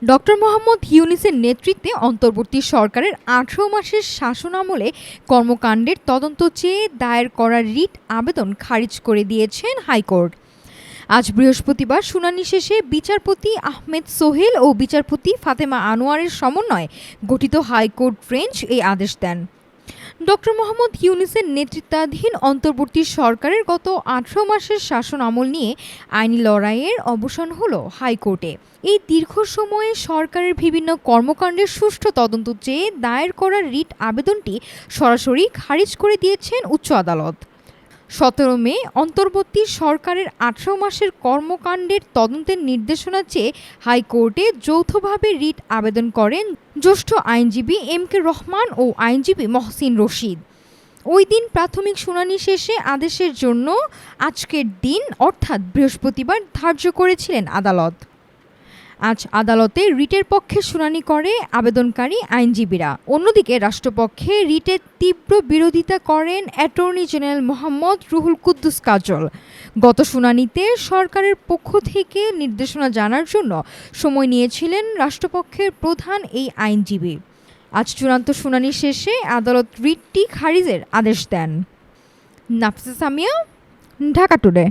Doctor Mohammad ইউনূসের নেতৃত্বে অন্তর্বর্তী সরকারের ১৮ মাসের শাসনামলে কর্মকাণ্ডের তদন্ত চেয়ে দায়ের করা রিট আবেদন খারিজ করে দিয়েছেন হাইকোর্ট। আজ বৃহস্পতিবার শুনানি শেষে বিচারপতি আহমেদ সোহেল ও বিচারপতি ফাতেমা আনোয়ারের সমন্বয়ে গঠিত হাইকোর্ট বেঞ্চ এই আদেশ দেন। ডক্টর মোহাম্মদ ইউনূসের নেতৃত্বাধীন অন্তর্বর্তী সরকারের গত ১৮ মাসের শাসন আমল নিয়ে আইনি লড়াইয়ের অবসান হলো হাইকোর্টে। এই দীর্ঘ সময়ে সরকারের বিভিন্ন কর্মকাণ্ডের সুষ্ঠু তদন্ত চেয়ে দায়ের করা রিট আবেদনটি সরাসরি খারিজ করে দিয়েছেন উচ্চ আদালত। ১৭ মে অন্তর্বর্তী সরকারের ১৮ মাসের কর্মকাণ্ডের তদন্তের নির্দেশনা চেয়ে হাইকোর্টে যৌথভাবে রিট আবেদন করেন জ্যেষ্ঠ আইনজীবী এম কে রহমান ও আইনজীবী মহসিন রশিদ। ওই দিন প্রাথমিক শুনানি শেষে আদেশের জন্য আজকের দিন অর্থাৎ বৃহস্পতিবার ধার্য করেছিলেন আদালত। আজ আদালতে রিটের পক্ষে শুনানি করে আবেদনকারী আইনজীবীরা। অন্যদিকে রাষ্ট্রপক্ষে রিটের তীব্র বিরোধিতা করেন অ্যাটর্নি জেনারেল মোহাম্মদ রুহুল কুদ্দুস কাজল। গত শুনানিতে সরকারের পক্ষ থেকে নির্দেশনা জানার জন্য সময় নিয়েছিলেন রাষ্ট্রপক্ষের প্রধান এই আইনজীবী। আজ চূড়ান্ত শুনানি শেষে আদালত রিটটি খারিজের আদেশ দেন। নাফিসা সামিয়া, ঢাকা টুডে।